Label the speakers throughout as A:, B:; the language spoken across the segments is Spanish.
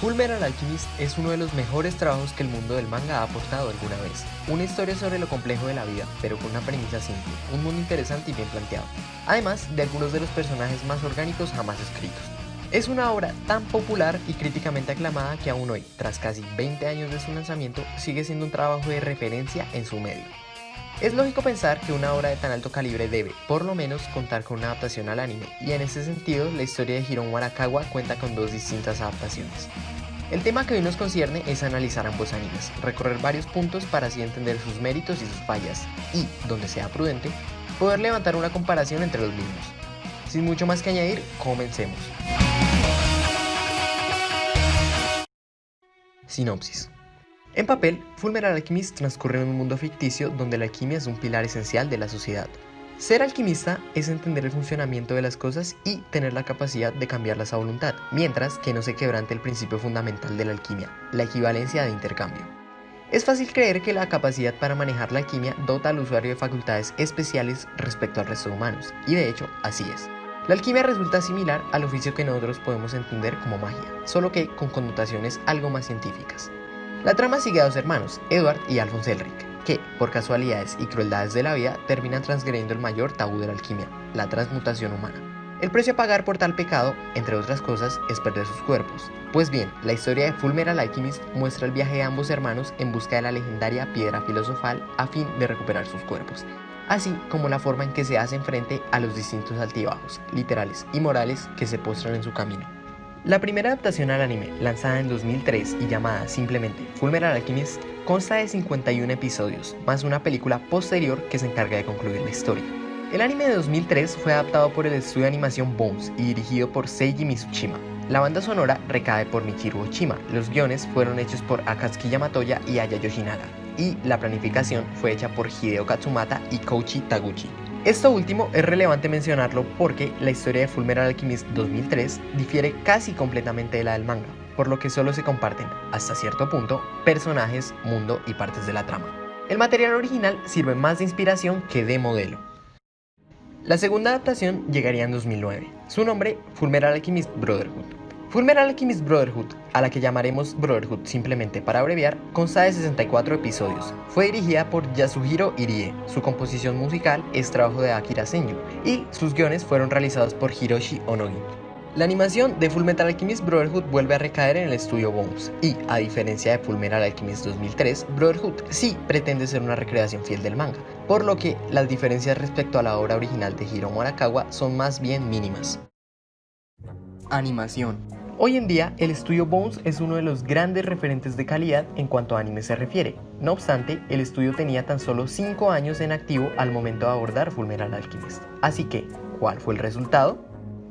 A: Fullmetal Alchemist es uno de los mejores trabajos que el mundo del manga ha aportado alguna vez. Una historia sobre lo complejo de la vida, pero con una premisa simple, un mundo interesante y bien planteado. Además de algunos de los personajes más orgánicos jamás escritos. Es una obra tan popular y críticamente aclamada que aún hoy, tras casi 20 años de su lanzamiento, sigue siendo un trabajo de referencia en su medio. Es lógico pensar que una obra de tan alto calibre debe, por lo menos, contar con una adaptación al anime, y en ese sentido, la historia de Hiro Arakawa cuenta con dos distintas adaptaciones. El tema que hoy nos concierne es analizar ambos animes, recorrer varios puntos para así entender sus méritos y sus fallas, y, donde sea prudente, poder levantar una comparación entre los mismos. Sin mucho más que añadir, comencemos. Sinopsis. En papel, Fullmetal Alchemist transcurre en un mundo ficticio donde la alquimia es un pilar esencial de la sociedad. Ser alquimista es entender el funcionamiento de las cosas y tener la capacidad de cambiarlas a voluntad, mientras que no se quebrante el principio fundamental de la alquimia, la equivalencia de intercambio. Es fácil creer que la capacidad para manejar la alquimia dota al usuario de facultades especiales respecto al resto de humanos, y de hecho, así es. La alquimia resulta similar al oficio que nosotros podemos entender como magia, solo que con connotaciones algo más científicas. La trama sigue a dos hermanos, Edward y Alphonse Elric, que, por casualidades y crueldades de la vida, terminan transgrediendo el mayor tabú de la alquimia, la transmutación humana. El precio a pagar por tal pecado, entre otras cosas, es perder sus cuerpos. Pues bien, la historia de Fullmetal Alchemist muestra el viaje de ambos hermanos en busca de la legendaria piedra filosofal a fin de recuperar sus cuerpos, así como la forma en que se hacen frente a los distintos altibajos, literales y morales, que se postran en su camino. La primera adaptación al anime, lanzada en 2003 y llamada simplemente Fullmetal Alchemist, consta de 51 episodios, más una película posterior que se encarga de concluir la historia. El anime de 2003 fue adaptado por el estudio de animación Bones y dirigido por Seiji Mizushima. La banda sonora recae por Michiru Oshima, los guiones fueron hechos por Akatsuki Yamatoya y Aya Yoshinaga, y la planificación fue hecha por Hideo Katsumata y Kouchi Taguchi. Esto último es relevante mencionarlo porque la historia de Fullmetal Alchemist 2003 difiere casi completamente de la del manga, por lo que solo se comparten, hasta cierto punto, personajes, mundo y partes de la trama. El material original sirve más de inspiración que de modelo. La segunda adaptación llegaría en 2009. Su nombre, Fullmetal Alchemist Brotherhood. Fullmetal Alchemist Brotherhood, a la que llamaremos Brotherhood simplemente para abreviar, consta de 64 episodios. Fue dirigida por Yasuhiro Irie, su composición musical es trabajo de Akira Senju, y sus guiones fueron realizados por Hiroshi Onogi. La animación de Fullmetal Alchemist Brotherhood vuelve a recaer en el estudio Bones, y, a diferencia de Fullmetal Alchemist 2003, Brotherhood sí pretende ser una recreación fiel del manga, por lo que las diferencias respecto a la obra original de Hiro Arakawa son más bien mínimas. Animación. Hoy en día, el estudio Bones es uno de los grandes referentes de calidad en cuanto a anime se refiere. No obstante, el estudio tenía tan solo 5 años en activo al momento de abordar Fullmetal Alchemist. Así que, ¿cuál fue el resultado?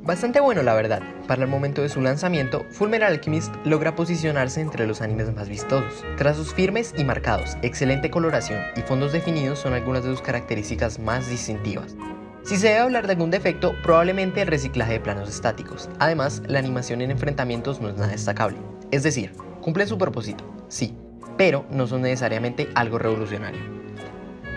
A: Bastante bueno, la verdad. Para el momento de su lanzamiento, Fullmetal Alchemist logra posicionarse entre los animes más vistosos. Trazos firmes y marcados, excelente coloración y fondos definidos son algunas de sus características más distintivas. Si se debe hablar de algún defecto, probablemente el reciclaje de planos estáticos. Además, la animación en enfrentamientos no es nada destacable. Es decir, cumplen su propósito, sí, pero no son necesariamente algo revolucionario.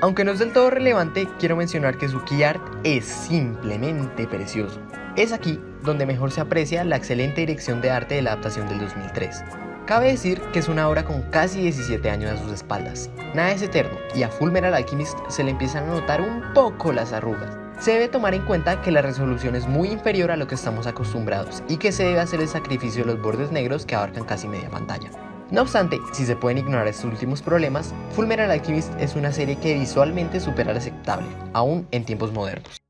A: Aunque no es del todo relevante, quiero mencionar que su key art es simplemente precioso. Es aquí donde mejor se aprecia la excelente dirección de arte de la adaptación del 2003. Cabe decir que es una obra con casi 17 años a sus espaldas. Nada es eterno, y a Fullmetal Alchemist se le empiezan a notar un poco las arrugas. Se debe tomar en cuenta que la resolución es muy inferior a lo que estamos acostumbrados y que se debe hacer el sacrificio de los bordes negros que abarcan casi media pantalla. No obstante, si se pueden ignorar estos últimos problemas, Fullmetal Alchemist es una serie que visualmente supera lo aceptable, aún en tiempos modernos.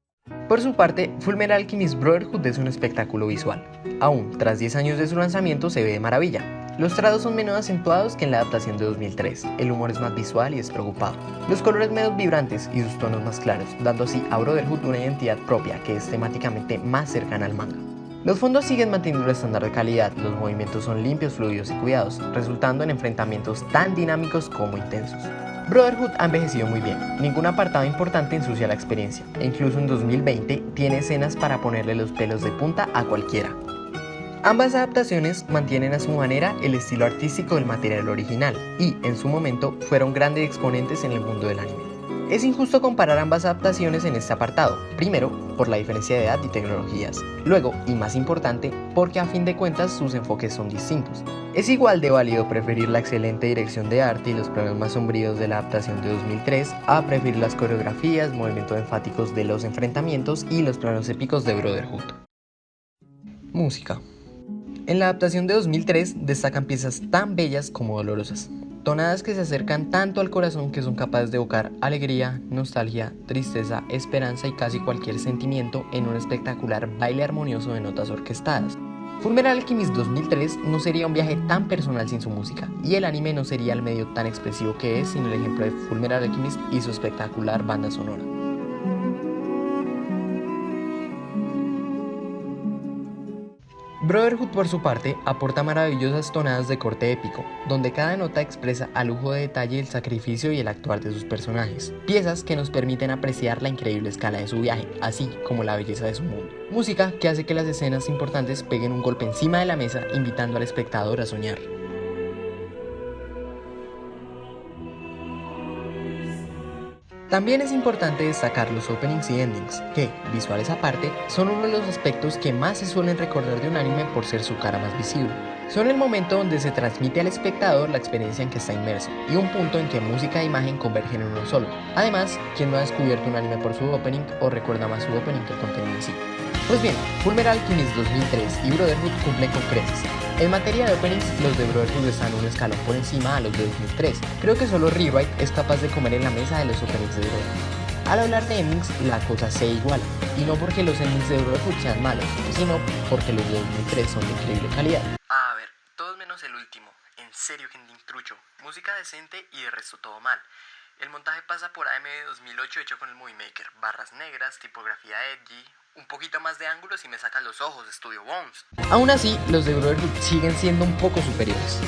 A: Por su parte, Fullmetal Alchemist Brotherhood es un espectáculo visual. Aún tras 10 años de su lanzamiento se ve de maravilla. Los trazos son menos acentuados que en la adaptación de 2003, el humor es más visual y despreocupado, los colores menos vibrantes y sus tonos más claros, dando así a Brotherhood una identidad propia que es temáticamente más cercana al manga. Los fondos siguen manteniendo el estándar de calidad, los movimientos son limpios, fluidos y cuidados, resultando en enfrentamientos tan dinámicos como intensos. Brotherhood ha envejecido muy bien, ningún apartado importante ensucia la experiencia, e incluso en 2020 tiene escenas para ponerle los pelos de punta a cualquiera. Ambas adaptaciones mantienen a su manera el estilo artístico del material original y, en su momento, fueron grandes exponentes en el mundo del anime. Es injusto comparar ambas adaptaciones en este apartado, primero, por la diferencia de edad y tecnologías, luego, y más importante, porque a fin de cuentas sus enfoques son distintos. Es igual de válido preferir la excelente dirección de arte y los planos más sombríos de la adaptación de 2003 a preferir las coreografías, movimientos enfáticos de los enfrentamientos y los planos épicos de Brotherhood. Música. En la adaptación de 2003 destacan piezas tan bellas como dolorosas. Tonadas que se acercan tanto al corazón que son capaces de evocar alegría, nostalgia, tristeza, esperanza y casi cualquier sentimiento en un espectacular baile armonioso de notas orquestadas. Fullmetal Alchemist 2003 no sería un viaje tan personal sin su música, y el anime no sería el medio tan expresivo que es sin el ejemplo de Fullmetal Alchemist y su espectacular banda sonora. Brotherhood, por su parte, aporta maravillosas tonadas de corte épico, donde cada nota expresa a lujo de detalle el sacrificio y el actuar de sus personajes, piezas que nos permiten apreciar la increíble escala de su viaje, así como la belleza de su mundo. Música que hace que las escenas importantes peguen un golpe encima de la mesa, invitando al espectador a soñar. También es importante destacar los openings y endings, que, visuales aparte, son uno de los aspectos que más se suelen recordar de un anime por ser su cara más visible. Son el momento donde se transmite al espectador la experiencia en que está inmerso, y un punto en que música e imagen convergen en uno solo. Además, ¿quién no ha descubierto un anime por su opening o recuerda más su opening que el contenido en sí? Pues bien, Fullmetal Alchemist 2003 y Brotherhood cumplen con creces. En materia de openings, los de Brotherhood están un escalón por encima a los de 2003. Creo que solo Rewrite es capaz de comer en la mesa de los openings de Brotherhood. Al hablar de endings, la cosa se iguala, y no porque los endings de Brotherhood sean malos, sino porque los de 2003 son de increíble calidad. A ver, todos menos el último. En serio que ending trucho. Música decente y de resto todo mal. El montaje pasa por AMD 2008 hecho con el Movie Maker, barras negras, tipografía edgy, un poquito más de ángulos y me sacan los ojos, Studio Bones. Aún así, los de Brotherhood siguen siendo un poco superiores.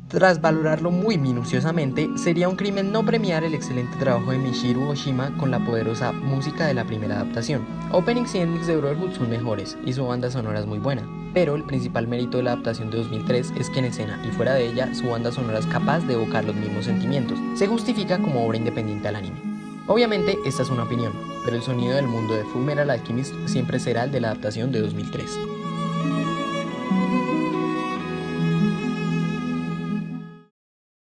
A: Tras valorarlo muy minuciosamente, sería un crimen no premiar el excelente trabajo de Michiru Oshima con la poderosa música de la primera adaptación. Openings y endings de Brotherhood son mejores y su banda sonora es muy buena, pero el principal mérito de la adaptación de 2003 es que en escena y fuera de ella su banda sonora es capaz de evocar los mismos sentimientos. Se justifica como obra independiente al anime. Obviamente esta es una opinión, pero el sonido del mundo de Fullmetal Alchemist siempre será el de la adaptación de 2003.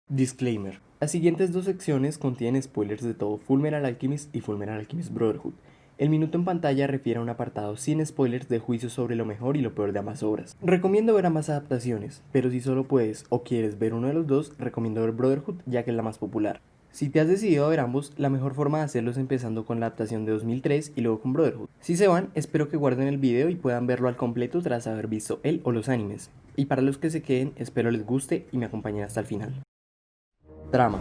A: Disclaimer. Las siguientes dos secciones contienen spoilers de todo Fullmetal Alchemist y Fullmetal Alchemist Brotherhood. El minuto en pantalla refiere a un apartado sin spoilers de juicios sobre lo mejor y lo peor de ambas obras. Recomiendo ver ambas adaptaciones, pero si solo puedes o quieres ver uno de los dos, recomiendo ver Brotherhood ya que es la más popular. Si te has decidido a ver ambos, la mejor forma de hacerlo es empezando con la adaptación de 2003 y luego con Brotherhood. Si se van, espero que guarden el video y puedan verlo al completo tras haber visto él o los animes. Y para los que se queden, espero les guste y me acompañen hasta el final. Trama.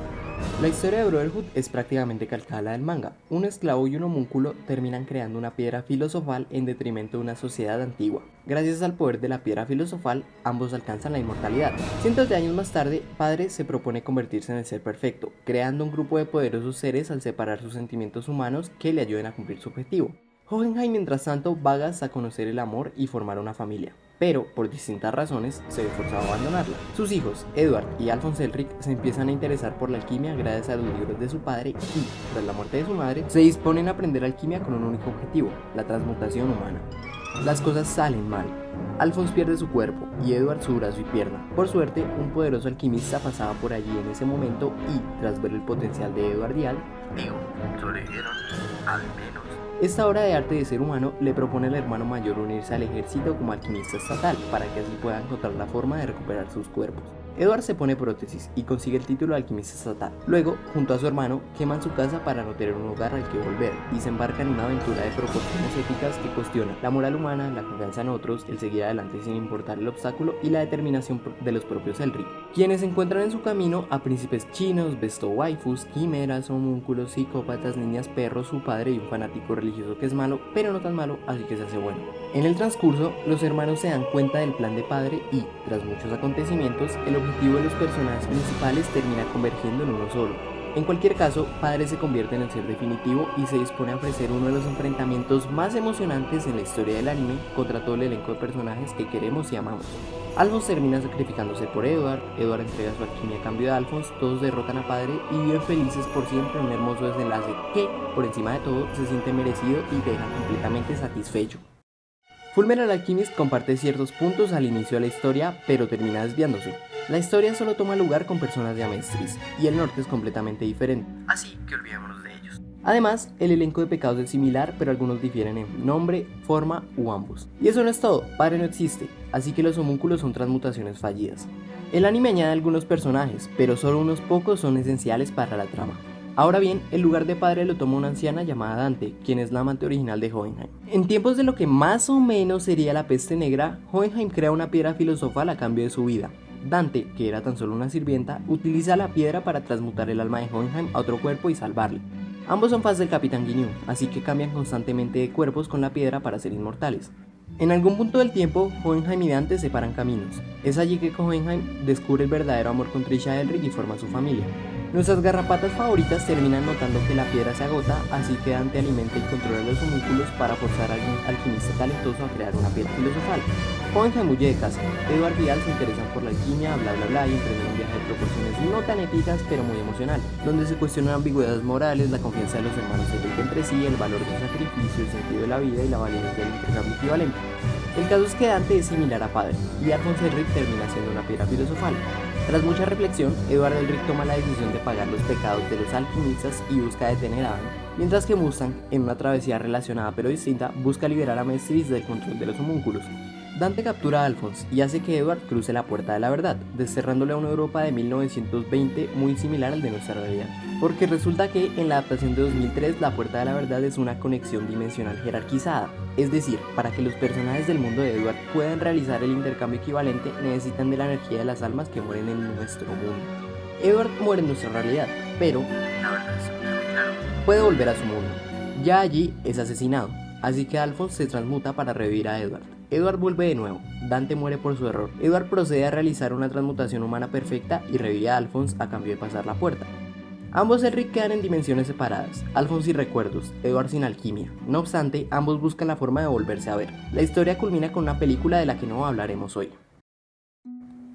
A: La historia de Brotherhood es prácticamente calcada a la del manga. Un esclavo y un homúnculo terminan creando una piedra filosofal en detrimento de una sociedad antigua. Gracias al poder de la piedra filosofal, ambos alcanzan la inmortalidad. Cientos de años más tarde, Padre se propone convertirse en el ser perfecto, creando un grupo de poderosos seres al separar sus sentimientos humanos que le ayuden a cumplir su objetivo. Hohenheim, mientras tanto, vaga hasta conocer el amor y formar una familia, pero por distintas razones se ve forzado a abandonarla. Sus hijos, Edward y Alphonse Elric, se empiezan a interesar por la alquimia gracias a los libros de su padre y, tras la muerte de su madre, se disponen a aprender alquimia con un único objetivo, la transmutación humana. Las cosas salen mal. Alphonse pierde su cuerpo y Edward su brazo y pierna. Por suerte, un poderoso alquimista pasaba por allí en ese momento y, tras ver el potencial de Edward y Al, sobrevivieron, al menos. Esta obra de arte de ser humano le propone al hermano mayor unirse al ejército como alquimista estatal para que así pueda encontrar la forma de recuperar sus cuerpos. Edward se pone prótesis y consigue el título de alquimista estatal. Luego, junto a su hermano, queman su casa para no tener un hogar al que volver y se embarcan en una aventura de proporciones éticas que cuestiona la moral humana, la confianza en otros, el seguir adelante sin importar el obstáculo y la determinación de los propios Elric, quienes encuentran en su camino a príncipes chinos, besto waifus, quimeras, homúnculos, psicópatas, niñas perros, su padre y un fanático religioso que es malo, pero no tan malo, así que se hace bueno. En el transcurso, los hermanos se dan cuenta del plan de Padre y, tras muchos acontecimientos, el objetivo de los personajes principales termina convergiendo en uno solo: En cualquier caso, Padre se convierte en el ser definitivo y se dispone a ofrecer uno de los enfrentamientos más emocionantes en la historia del anime contra todo el elenco de personajes que queremos y amamos. Alphonse termina sacrificándose por Edward entrega su alquimia a cambio de Alphonse, todos derrotan a Padre y viven felices por siempre en un hermoso desenlace que, por encima de todo, se siente merecido y deja completamente satisfecho. Fullmetal Alchemist comparte ciertos puntos al inicio de la historia, pero termina desviándose. La historia solo toma lugar con personas de Amestris, y el norte es completamente diferente, así que olvidémonos de ellos. Además, el elenco de pecados es similar, pero algunos difieren en nombre, forma u ambos. Y eso no es todo, Padre no existe, así que los homúnculos son transmutaciones fallidas. El anime añade algunos personajes, pero solo unos pocos son esenciales para la trama. Ahora bien, el lugar de Padre lo toma una anciana llamada Dante, quien es la amante original de Hohenheim. En tiempos de lo que más o menos sería la peste negra, Hohenheim crea una piedra filosofal a cambio de su vida. Dante, que era tan solo una sirvienta, utiliza la piedra para transmutar el alma de Hohenheim a otro cuerpo y salvarle. Ambos son fans del Capitán Ginyu, así que cambian constantemente de cuerpos con la piedra para ser inmortales. En algún punto del tiempo, Hohenheim y Dante separan caminos. Es allí que Hohenheim descubre el verdadero amor con Trisha Elric y forma su familia. Nuestras garrapatas favoritas terminan notando que la piedra se agota, así que Dante alimenta y controla los homúnculos para forzar a algún alquimista talentoso a crear una piedra filosofal. Hohenheim huye de casa, Edward y Al se interesan por la alquimia, bla bla bla, y emprenden un viaje de proporciones no tan épicas pero muy emocional, donde se cuestionan ambigüedades morales, la confianza de los hermanos entre sí, el valor del sacrificio, el sentido de la vida y la validez del intercambio equivalente. El caso es que Dante es similar a Padre, y Alphonse Elric termina siendo una piedra filosofal. Tras mucha reflexión, Edward Elric toma la decisión de pagar los pecados de los alquimistas y busca detener a Dan, mientras que Mustang, en una travesía relacionada pero distinta, busca liberar a Mestris del control de los homúnculos. Dante captura a Alphonse y hace que Edward cruce la puerta de la verdad, desterrándole a una Europa de 1920 muy similar al de nuestra realidad. Porque resulta que en la adaptación de 2003 la puerta de la verdad es una conexión dimensional jerarquizada, es decir, para que los personajes del mundo de Edward puedan realizar el intercambio equivalente necesitan de la energía de las almas que mueren en nuestro mundo. Edward muere en nuestra realidad, pero la verdad es muy claro, puede volver a su mundo. Ya allí es asesinado, así que Alphonse se transmuta para revivir a Edward. Edward vuelve de nuevo, Dante muere por su error. Edward procede a realizar una transmutación humana perfecta y revive a Alphonse a cambio de pasar la puerta. Ambos Elric quedan en dimensiones separadas, Alphonse sin recuerdos, Edward sin alquimia. No obstante, ambos buscan la forma de volverse a ver. La historia culmina con una película de la que no hablaremos hoy.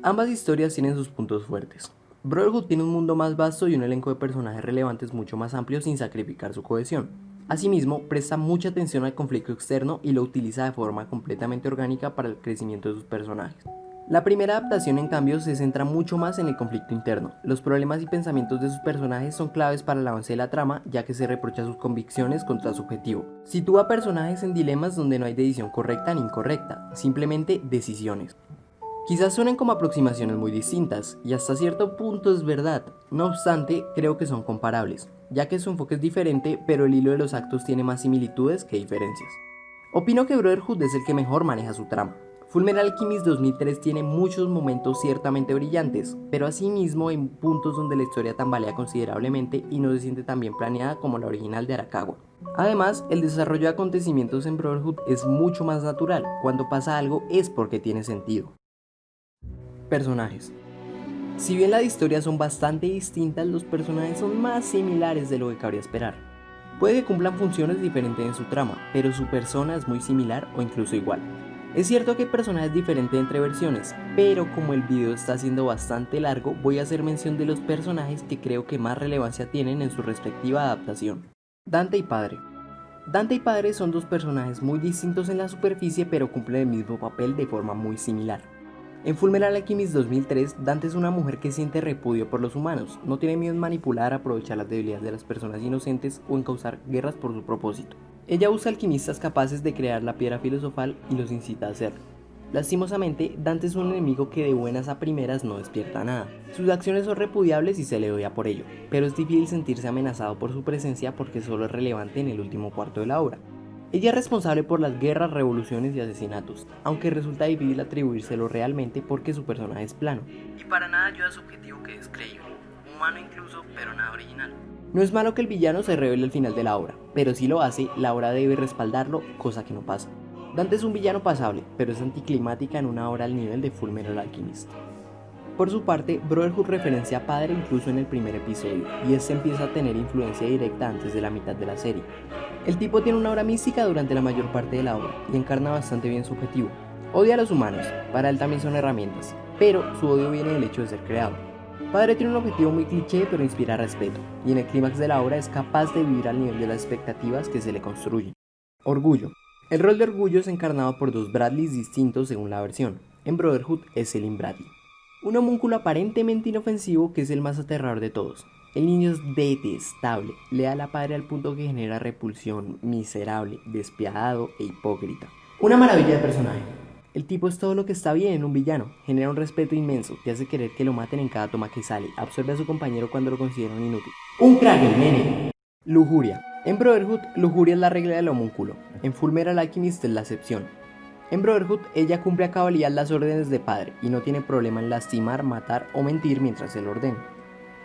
A: Ambas historias tienen sus puntos fuertes. Brotherhood tiene un mundo más vasto y un elenco de personajes relevantes mucho más amplio sin sacrificar su cohesión. Asimismo, presta mucha atención al conflicto externo y lo utiliza de forma completamente orgánica para el crecimiento de sus personajes. La primera adaptación, en cambio, se centra mucho más en el conflicto interno. Los problemas y pensamientos de sus personajes son claves para el avance de la trama, ya que se reprocha sus convicciones contra su objetivo. Sitúa personajes en dilemas donde no hay decisión correcta ni incorrecta, simplemente decisiones. Quizás suenen como aproximaciones muy distintas, y hasta cierto punto es verdad. No obstante, creo que son comparables, ya que su enfoque es diferente, pero el hilo de los actos tiene más similitudes que diferencias. Opino que Brotherhood es el que mejor maneja su trama. Fullmetal Alchemist 2003 tiene muchos momentos ciertamente brillantes, pero asimismo hay puntos donde la historia tambalea considerablemente y no se siente tan bien planeada como la original de Arakawa. Además, el desarrollo de acontecimientos en Brotherhood es mucho más natural. Cuando pasa algo es porque tiene sentido. Personajes. Si bien las historias son bastante distintas, los personajes son más similares de lo que cabría esperar. Puede que cumplan funciones diferentes en su trama, pero su persona es muy similar o incluso igual. Es cierto que hay personajes diferentes entre versiones, pero como el video está siendo bastante largo, voy a hacer mención de los personajes que creo que más relevancia tienen en su respectiva adaptación. Dante y Padre. Dante y Padre son dos personajes muy distintos en la superficie, pero cumplen el mismo papel de forma muy similar. En Fullmetal Alchemist 2003, Dante es una mujer que siente repudio por los humanos, no tiene miedo en manipular, aprovechar las debilidades de las personas inocentes o en causar guerras por su propósito. Ella usa alquimistas capaces de crear la piedra filosofal y los incita a hacerlo. Lastimosamente, Dante es un enemigo que de buenas a primeras no despierta nada. Sus acciones son repudiables y se le odia por ello, pero es difícil sentirse amenazado por su presencia porque solo es relevante en el último cuarto de la obra. Ella es responsable por las guerras, revoluciones y asesinatos, aunque resulta difícil atribuírselo realmente porque su personaje es plano. Y para nada ayuda a su objetivo, que es creíble, humano incluso, pero nada original. No es malo que el villano se revele al final de la obra, pero si lo hace, la obra debe respaldarlo, cosa que no pasa. Dante es un villano pasable, pero es anticlimática en una obra al nivel de Fullmetal Alchemist.
B: Por su parte, Brotherhood referencia a Padre incluso en el primer episodio, y este empieza a tener influencia directa antes de la mitad de la serie. El tipo tiene una aura mística durante la mayor parte de la obra, y encarna bastante bien su objetivo. Odia a los humanos, para él también son herramientas, pero su odio viene del hecho de ser creado. Padre tiene un objetivo muy cliché pero inspira respeto, y en el clímax de la obra es capaz de vivir al nivel de las expectativas que se le construyen. Orgullo. El rol de Orgullo es encarnado por dos Bradleys distintos según la versión. En Brotherhood es Selim Bradley, un homúnculo aparentemente inofensivo que es el más aterrador de todos. El niño es detestable, leal a Padre al punto que genera repulsión, miserable, despiadado e hipócrita. Una maravilla de personaje. El tipo es todo lo que está bien en un villano, genera un respeto inmenso, te hace querer que lo maten en cada toma que sale, absorbe a su compañero cuando lo consideran inútil. ¡Un crack el nene! Lujuria. En Brotherhood, lujuria es la regla del homúnculo, en Fullmetal Alchemist es la excepción. En Brotherhood, ella cumple a cabalidad las órdenes de Padre y no tiene problema en lastimar, matar o mentir mientras se lo ordena.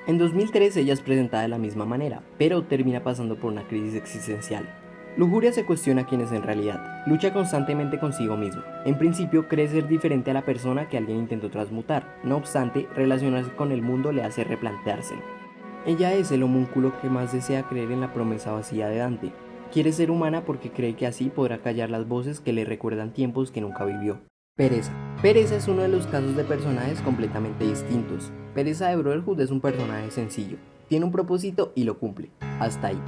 B: En 2003 ella es presentada de la misma manera, pero termina pasando por una crisis existencial. Lujuria se cuestiona quién es en realidad, lucha constantemente consigo mismo. En principio cree ser diferente a la persona que alguien intentó transmutar, no obstante, relacionarse con el mundo le hace replanteárselo. Ella es el homúnculo que más desea creer en la promesa vacía de Dante. Quiere ser humana porque cree que así podrá callar las voces que le recuerdan tiempos que nunca vivió. Pereza. Pereza es uno de los casos de personajes completamente distintos. Pereza de Brotherhood es un personaje sencillo, tiene un propósito y lo cumple. Hasta ahí.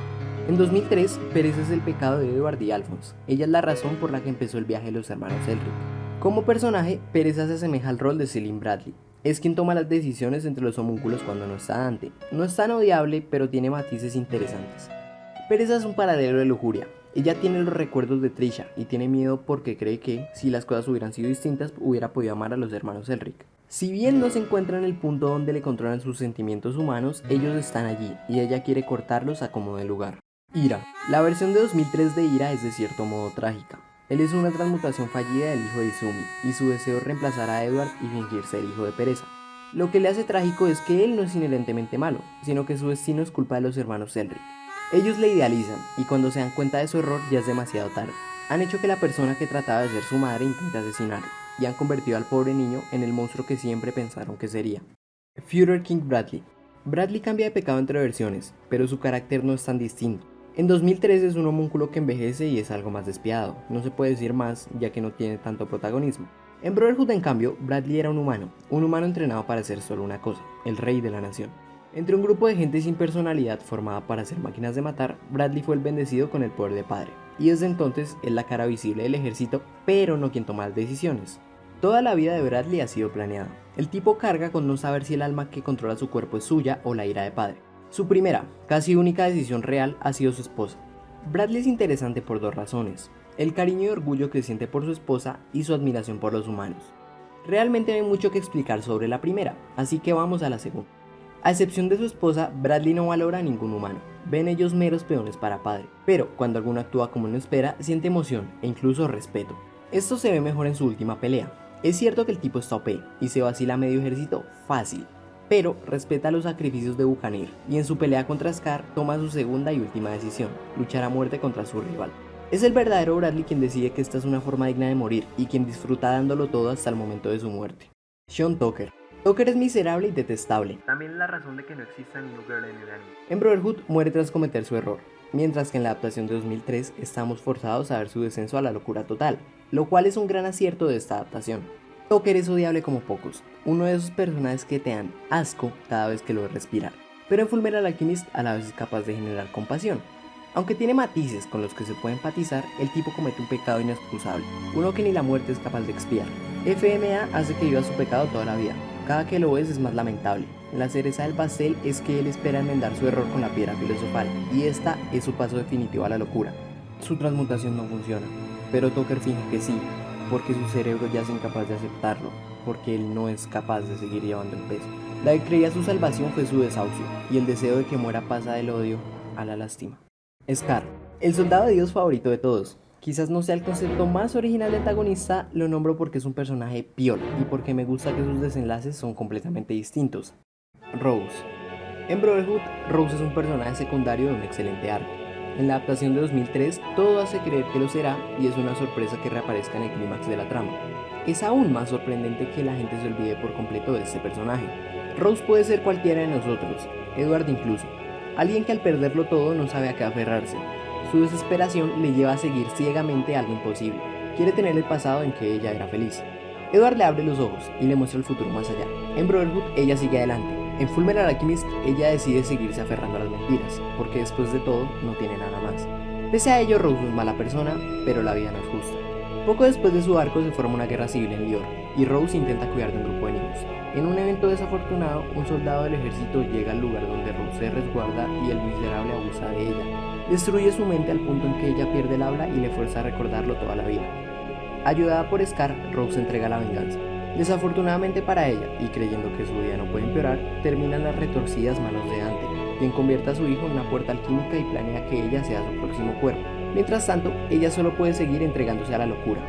B: En 2003, Pereza es el pecado de Edward y Alphonse. Ella es la razón por la que empezó el viaje de los hermanos Elric. Como personaje, Pereza se asemeja al rol de Selim Bradley. Es quien toma las decisiones entre los homúnculos cuando no está Dante. No es tan odiable, pero tiene matices interesantes. Pereza es un paradero de lujuria. Ella tiene los recuerdos de Trisha y tiene miedo porque cree que, si las cosas hubieran sido distintas, hubiera podido amar a los hermanos Elric. Si bien no se encuentra en el punto donde le controlan sus sentimientos humanos, ellos están allí y ella quiere cortarlos a como de lugar. Ira. La versión de 2003 de Ira es de cierto modo trágica. Él es una transmutación fallida del hijo de Izumi y su deseo es reemplazar a Edward y fingir ser hijo de Pereza. Lo que le hace trágico es que él no es inherentemente malo, sino que su destino es culpa de los hermanos Elric. Ellos le idealizan y cuando se dan cuenta de su error ya es demasiado tarde. Han hecho que la persona que trataba de ser su madre intente asesinarlo y han convertido al pobre niño en el monstruo que siempre pensaron que sería. Führer King Bradley. Bradley cambia de pecado entre versiones, pero su carácter no es tan distinto. En 2003 es un homúnculo que envejece y es algo más despiadado, no se puede decir más ya que no tiene tanto protagonismo. En Brotherhood, en cambio, Bradley era un humano entrenado para hacer solo una cosa, el rey de la nación. Entre un grupo de gente sin personalidad formada para ser máquinas de matar, Bradley fue el bendecido con el poder de Padre, y desde entonces es la cara visible del ejército, pero no quien toma las decisiones. Toda la vida de Bradley ha sido planeada. El tipo carga con no saber si el alma que controla su cuerpo es suya o la ira de Padre. Su primera, casi única decisión real ha sido su esposa. Bradley es interesante por dos razones: el cariño y orgullo que siente por su esposa y su admiración por los humanos. Realmente no hay mucho que explicar sobre la primera, así que vamos a la segunda. A excepción de su esposa, Bradley no valora a ningún humano, ven ellos meros peones para Padre, pero cuando alguno actúa como no espera, siente emoción e incluso respeto. Esto se ve mejor en su última pelea. Es cierto que el tipo está OP y se vacila medio ejército fácil, pero respeta los sacrificios de Bucanir y en su pelea contra Scar toma su segunda y última decisión, luchar a muerte contra su rival. Es el verdadero Bradley quien decide que esta es una forma digna de morir y quien disfruta dándolo todo hasta el momento de su muerte. Sean Tucker. Tucker es miserable y detestable. También es la razón de que no exista New Girl en el anime. En Brotherhood muere tras cometer su error, mientras que en la adaptación de 2003 estamos forzados a ver su descenso a la locura total, lo cual es un gran acierto de esta adaptación. Tucker es odiable como pocos, uno de esos personajes que te dan asco cada vez que lo ves respirar, pero en Fullmetal Alchemist a la vez es capaz de generar compasión. Aunque tiene matices con los que se puede empatizar, el tipo comete un pecado inexcusable, uno que ni la muerte es capaz de expiar. FMA hace que viva su pecado toda la vida, cada que lo ves es más lamentable. La cereza del pastel es que él espera enmendar su error con la piedra filosofal, y esta es su paso definitivo a la locura. Su transmutación no funciona, pero Tucker finge que sí, porque su cerebro ya es incapaz de aceptarlo, porque él no es capaz de seguir llevando el peso. La que creía su salvación fue su desahucio, y el deseo de que muera pasa del odio a la lástima. Scar, el soldado de Dios favorito de todos. Quizás no sea el concepto más original de antagonista, lo nombro porque es un personaje piola y porque me gusta que sus desenlaces son completamente distintos. Rose. En Brotherhood, Rose es un personaje secundario de un excelente arco. En la adaptación de 2003, todo hace creer que lo será y es una sorpresa que reaparezca en el clímax de la trama. es aún más sorprendente que la gente se olvide por completo de este personaje. Rose puede ser cualquiera de nosotros, Edward incluso, alguien que al perderlo todo no sabe a qué aferrarse. Su desesperación le lleva a seguir ciegamente algo imposible. Quiere tener el pasado en que ella era feliz. Edward le abre los ojos y le muestra el futuro más allá. En Brotherhood ella sigue adelante. En Fullmetal Alchemist ella decide seguirse aferrando a las mentiras, porque después de todo no tiene nada más. Pese a ello, Rose no es mala persona, pero la vida no es justa. Poco después de su arco se forma una guerra civil en Lior, y Rose intenta cuidar de un grupo de niños. En un evento desafortunado, un soldado del ejército llega al lugar donde Rose se resguarda y el miserable abusa de ella. Destruye su mente al punto en que ella pierde el habla y le fuerza a recordarlo toda la vida. Ayudada por Scar, Rose entrega la venganza. Desafortunadamente para ella, y creyendo que su vida no puede empeorar, terminan las retorcidas manos de Dante, quien convierte a su hijo en una puerta alquímica y planea que ella sea su próximo cuerpo. Mientras tanto, ella solo puede seguir entregándose a la locura.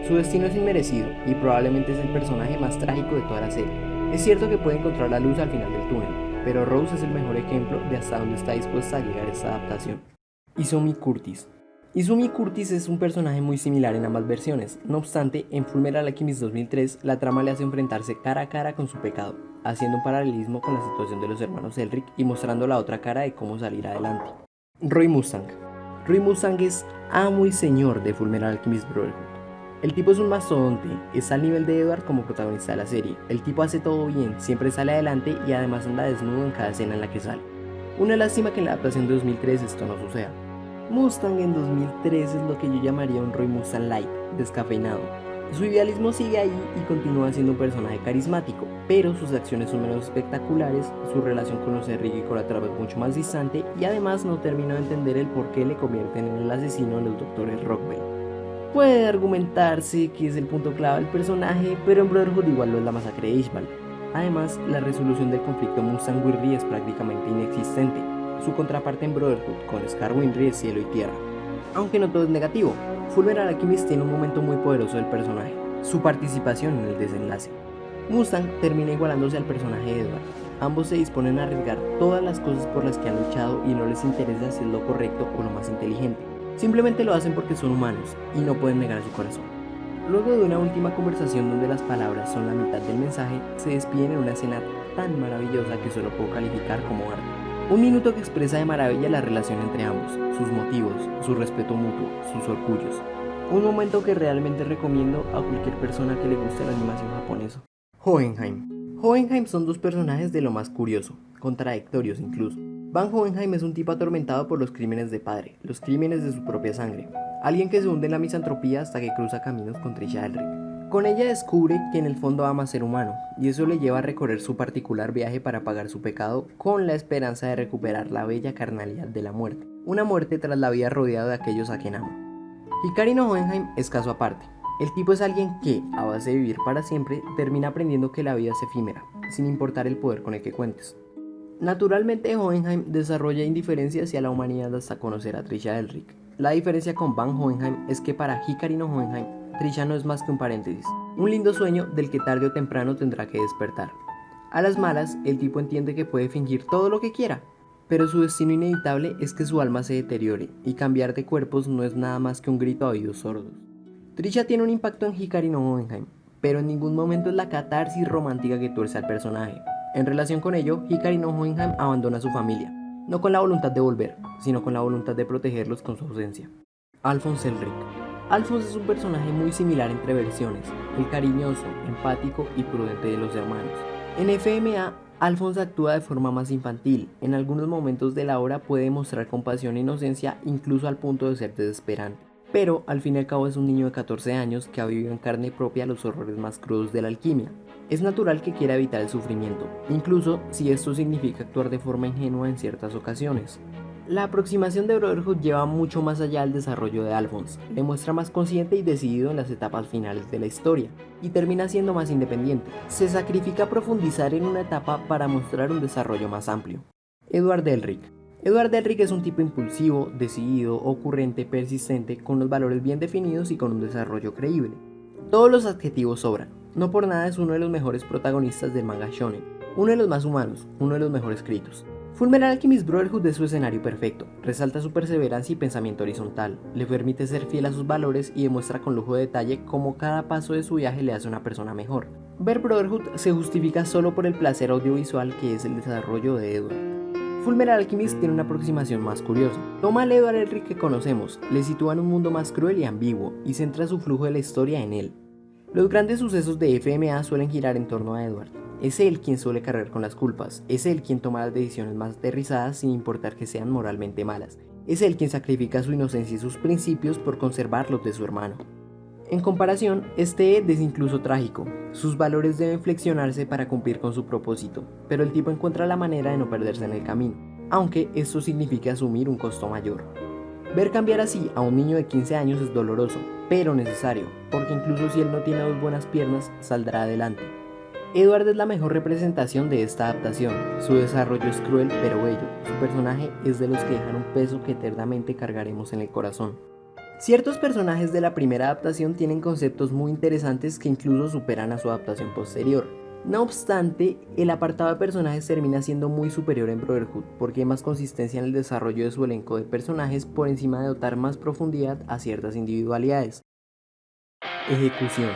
B: Su destino es inmerecido y probablemente es el personaje más trágico de toda la serie. Es cierto que puede encontrar la luz al final del túnel, pero Rose es el mejor ejemplo de hasta dónde está dispuesta a llegar esta adaptación. Izumi Curtis. Izumi Curtis es un personaje muy similar en ambas versiones. No obstante, en Fullmetal Alchemist 2003, la trama le hace enfrentarse cara a cara con su pecado, haciendo un paralelismo con la situación de los hermanos Elric y mostrando la otra cara de cómo salir adelante. Roy Mustang. Roy Mustang es amo y señor de Fullmetal Alchemist Brotherhood. El tipo es un mastodonte, está al nivel de Edward como protagonista de la serie. El tipo hace todo bien, siempre sale adelante y además anda desnudo en cada escena en la que sale. Una lástima que en la adaptación de 2003 esto no suceda. Mustang en 2003 es lo que yo llamaría un Roy Mustang light, descafeinado. Su idealismo sigue ahí y continúa siendo un personaje carismático, pero sus acciones son menos espectaculares, su relación con los Elric y con la trama es mucho más distante y además no termino de entender el por qué le convierten en el asesino de los doctores Rockwell. Puede argumentarse que es el punto clave del personaje, pero en Brotherhood igual lo es la masacre de Ishbal. Además, la resolución del conflicto Mustang-Winry es prácticamente inexistente. Su contraparte en Brotherhood con Scar-Winry es cielo y tierra. Aunque no todo es negativo, Fullmetal Alchemist tiene un momento muy poderoso del personaje, su participación en el desenlace. Mustang termina igualándose al personaje de Edward. Ambos se disponen a arriesgar todas las cosas por las que han luchado y no les interesa si es lo correcto o lo más inteligente. Simplemente lo hacen porque son humanos y no pueden negar su corazón. Luego de una última conversación donde las palabras son la mitad del mensaje, se despiden en una escena tan maravillosa que solo puedo calificar como arte. Un minuto que expresa de maravilla la relación entre ambos, sus motivos, su respeto mutuo, sus orgullos. Un momento que realmente recomiendo a cualquier persona que le guste la animación japonesa. Hohenheim. Hohenheim son dos personajes de lo más curioso, contradictorios incluso. Van Hohenheim es un tipo atormentado por los crímenes de padre, los crímenes de su propia sangre. Alguien que se hunde en la misantropía hasta que cruza caminos con Trisha Elric. Con ella descubre que en el fondo ama ser humano, y eso le lleva a recorrer su particular viaje para pagar su pecado con la esperanza de recuperar la bella carnalidad de la muerte. Una muerte tras la vida rodeado de aquellos a quien ama. Hikari no Hohenheim es caso aparte. El tipo es alguien que, a base de vivir para siempre, termina aprendiendo que la vida es efímera, sin importar el poder con el que cuentes. Naturalmente Hohenheim desarrolla indiferencia hacia la humanidad hasta conocer a Trisha Elric. La diferencia con Van Hohenheim es que para Hikari no Hohenheim, Trisha no es más que un paréntesis, un lindo sueño del que tarde o temprano tendrá que despertar. A las malas, el tipo entiende que puede fingir todo lo que quiera, pero su destino inevitable es que su alma se deteriore, y cambiar de cuerpos no es nada más que un grito a oídos sordos. Trisha tiene un impacto en Hikari no Hohenheim, pero en ningún momento es la catarsis romántica que tuerce al personaje. En relación con ello, Hikari no Hohenheim abandona a su familia, no con la voluntad de volver, sino con la voluntad de protegerlos con su ausencia. Alphonse Elric. Alphonse es un personaje muy similar entre versiones, el cariñoso, empático y prudente de los hermanos. En FMA, Alphonse actúa de forma más infantil, en algunos momentos de la obra puede mostrar compasión e inocencia incluso al punto de ser desesperante. Pero al fin y al cabo es un niño de 14 años que ha vivido en carne propia los horrores más crudos de la alquimia. Es natural que quiera evitar el sufrimiento, incluso si esto significa actuar de forma ingenua en ciertas ocasiones. La aproximación de Brotherhood lleva mucho más allá del desarrollo de Alphonse, le muestra más consciente y decidido en las etapas finales de la historia, y termina siendo más independiente. Se sacrifica a profundizar en una etapa para mostrar un desarrollo más amplio. Edward Elric. Edward Elric es un tipo impulsivo, decidido, ocurrente, persistente, con los valores bien definidos y con un desarrollo creíble. Todos los adjetivos sobran. No por nada es uno de los mejores protagonistas del manga shonen, uno de los más humanos, uno de los mejor escritos. Fullmetal Alchemist Brotherhood es su escenario perfecto, resalta su perseverancia y pensamiento horizontal, le permite ser fiel a sus valores y demuestra con lujo de detalle cómo cada paso de su viaje le hace una persona mejor. Ver Brotherhood se justifica solo por el placer audiovisual que es el desarrollo de Edward. Fullmetal Alchemist tiene una aproximación más curiosa. Toma al Edward Elric que conocemos, le sitúa en un mundo más cruel y ambiguo, y centra su flujo de la historia en él. Los grandes sucesos de FMA suelen girar en torno a Edward. Es él quien suele cargar con las culpas, es él quien toma las decisiones más aterrizadas sin importar que sean moralmente malas, es él quien sacrifica su inocencia y sus principios por conservar los de su hermano. En comparación, este Ed es incluso trágico, sus valores deben flexionarse para cumplir con su propósito, pero el tipo encuentra la manera de no perderse en el camino, aunque esto signifique asumir un costo mayor. Ver cambiar así a un niño de 15 años es doloroso, pero necesario, porque incluso si él no tiene dos buenas piernas, saldrá adelante. Edward es la mejor representación de esta adaptación, su desarrollo es cruel pero bello, su personaje es de los que dejan un peso que eternamente cargaremos en el corazón. Ciertos personajes de la primera adaptación tienen conceptos muy interesantes que incluso superan a su adaptación posterior. No obstante, el apartado de personajes termina siendo muy superior en Brotherhood, porque hay más consistencia en el desarrollo de su elenco de personajes por encima de dotar más profundidad a ciertas individualidades. Ejecución.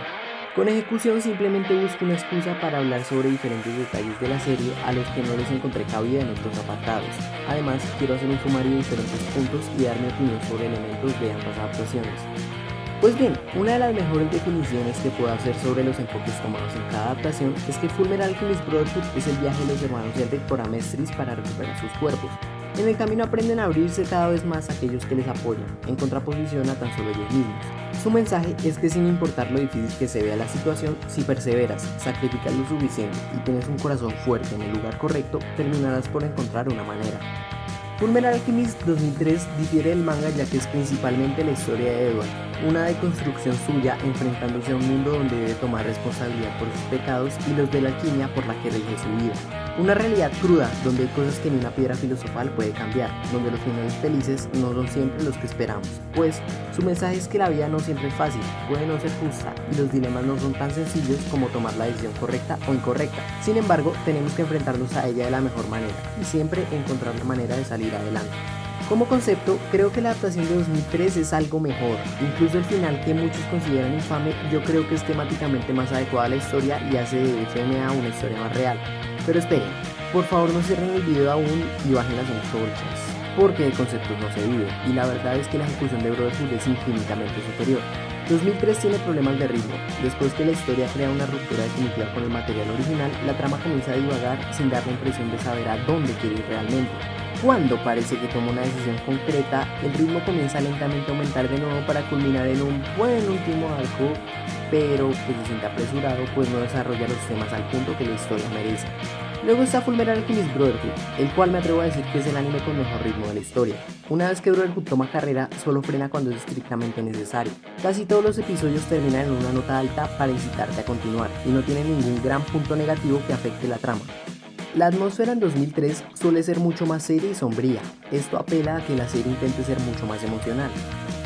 B: Con ejecución simplemente busco una excusa para hablar sobre diferentes detalles de la serie a los que no les encontré cabida en otros apartados. Además, quiero hacer un sumario de diferentes puntos y dar mi opinión sobre elementos de ambas adaptaciones. Pues bien, una de las mejores definiciones que puedo hacer sobre los enfoques tomados en cada adaptación es que Fullmetal Alchemist Brotherhood es el viaje de los hermanos Elric por Amestris para recuperar sus cuerpos. En el camino aprenden a abrirse cada vez más a aquellos que les apoyan, en contraposición a tan solo ellos mismos. Su mensaje es que sin importar lo difícil que se vea la situación, si perseveras, sacrificas lo suficiente y tienes un corazón fuerte en el lugar correcto, terminarás por encontrar una manera. Fullmetal Alchemist 2003 difiere del manga ya que es principalmente la historia de Edward, una deconstrucción suya enfrentándose a un mundo donde debe tomar responsabilidad por sus pecados y los de la alquimia por la que rige su vida. Una realidad cruda donde hay cosas que ni una piedra filosofal puede cambiar, donde los finales felices no son siempre los que esperamos, pues su mensaje es que la vida no siempre es fácil, puede no ser justa y los dilemas no son tan sencillos como tomar la decisión correcta o incorrecta. Sin embargo, tenemos que enfrentarnos a ella de la mejor manera y siempre encontrar la manera de salir adelante. Como concepto, creo que la adaptación de 2003 es algo mejor, incluso el final que muchos consideran infame, yo creo que es temáticamente más adecuada a la historia y hace de FMA una historia más real. Pero esperen, por favor no cierren el video aún y bajen las antorchas, porque de conceptos no se vive, y la verdad es que la ejecución de Brotherhood es infinitamente superior. 2003 tiene problemas de ritmo, después que la historia crea una ruptura definitiva con el material original, la trama comienza a divagar sin dar la impresión de saber a dónde quiere ir realmente. Cuando parece que toma una decisión concreta, el ritmo comienza lentamente a aumentar de nuevo para culminar en un buen último arco, pero que se siente apresurado pues no desarrolla los temas al punto que la historia merece. Luego está Fullmetal Alchemist Brotherhood, el cual me atrevo a decir que es el anime con mejor ritmo de la historia. Una vez que Brotherhood toma carrera, solo frena cuando es estrictamente necesario. Casi todos los episodios terminan en una nota alta para incitarte a continuar, y no tiene ningún gran punto negativo que afecte la trama. La atmósfera en 2003 suele ser mucho más seria y sombría, esto apela a que la serie intente ser mucho más emocional.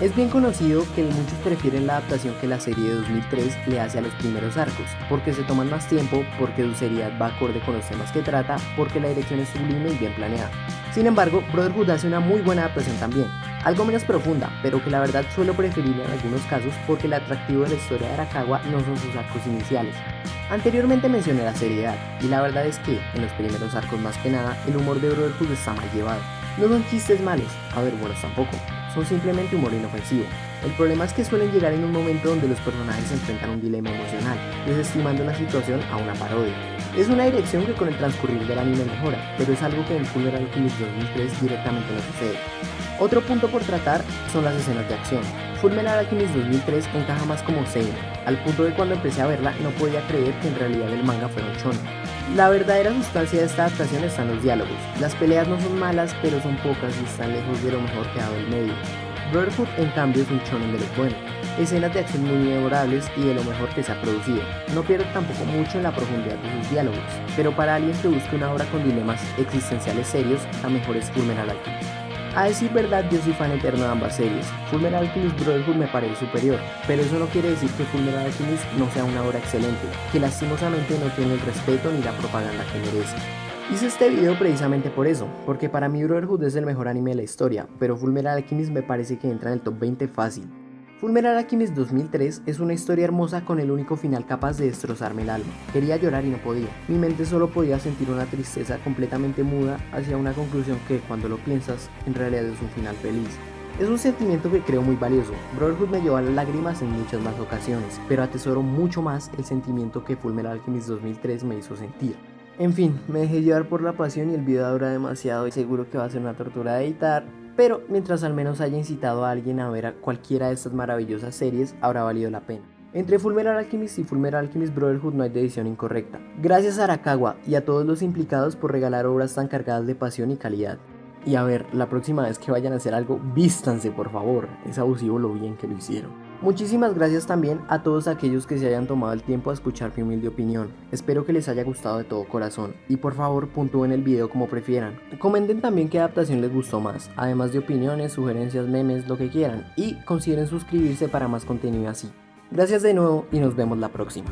B: Es bien conocido que muchos prefieren la adaptación que la serie de 2003 le hace a los primeros arcos, porque se toman más tiempo, porque su seriedad va acorde con los temas que trata, porque la dirección es sublime y bien planeada. Sin embargo, Brotherhood hace una muy buena adaptación también, algo menos profunda, pero que la verdad suelo preferir en algunos casos porque el atractivo de la historia de Arakawa no son sus arcos iniciales. Anteriormente mencioné la seriedad, y la verdad es que, en los primeros arcos más que nada, el humor de Brotherhood está mal llevado. No son chistes malos, buenos tampoco, son simplemente humor inofensivo. El problema es que suelen llegar en un momento donde los personajes se enfrentan a un dilema emocional, desestimando la situación a una parodia. Es una dirección que con el transcurrir del anime mejora, pero es algo que en Fullmetal Alchemist 2003 directamente no sucede. Otro punto por tratar son las escenas de acción. Fullmetal Alchemist 2003 encaja más como seinen, al punto de cuando empecé a verla no podía creer que en realidad el manga fuera un shonen. La verdadera sustancia de esta adaptación está en los diálogos. Las peleas no son malas, pero son pocas y están lejos de lo mejor que ha dado el medio. Brotherhood en cambio es un shonen de lo bueno. Escenas de acción muy memorables y de lo mejor que se ha producido. No pierde tampoco mucho en la profundidad de sus diálogos, pero para alguien que busque una obra con dilemas existenciales serios, la mejor es Fullmetal Alchemist. A decir verdad, yo soy fan eterno de ambas series. Fullmetal Alchemist Brotherhood me parece superior, pero eso no quiere decir que Fullmetal Alchemist no sea una obra excelente, que lastimosamente no tiene el respeto ni la propaganda que merece. Hice este video precisamente por eso, porque para mí Brotherhood es el mejor anime de la historia, pero Fullmetal Alchemist me parece que entra en el top 20 fácil. Fullmetal Alchemist 2003 es una historia hermosa con el único final capaz de destrozarme el alma. Quería llorar y no podía. Mi mente solo podía sentir una tristeza completamente muda hacia una conclusión que, cuando lo piensas, en realidad es un final feliz. Es un sentimiento que creo muy valioso. Brotherhood me llevó a las lágrimas en muchas más ocasiones, pero atesoro mucho más el sentimiento que Fullmetal Alchemist 2003 me hizo sentir. En fin, me dejé llevar por la pasión y el video dura demasiado y seguro que va a ser una tortura de editar, pero mientras al menos haya incitado a alguien a ver a cualquiera de estas maravillosas series, habrá valido la pena. Entre Fullmetal Alchemist y Fullmetal Alchemist Brotherhood no hay decisión incorrecta. Gracias a Arakawa y a todos los implicados por regalar obras tan cargadas de pasión y calidad. Y a ver, la próxima vez que vayan a hacer algo, vístanse por favor, es abusivo lo bien que lo hicieron. Muchísimas gracias también a todos aquellos que se hayan tomado el tiempo a escuchar mi humilde opinión. Espero que les haya gustado de todo corazón y por favor puntúen el video como prefieran. Comenten también qué adaptación les gustó más, además de opiniones, sugerencias, memes, lo que quieran, y consideren suscribirse para más contenido así. Gracias de nuevo y nos vemos la próxima.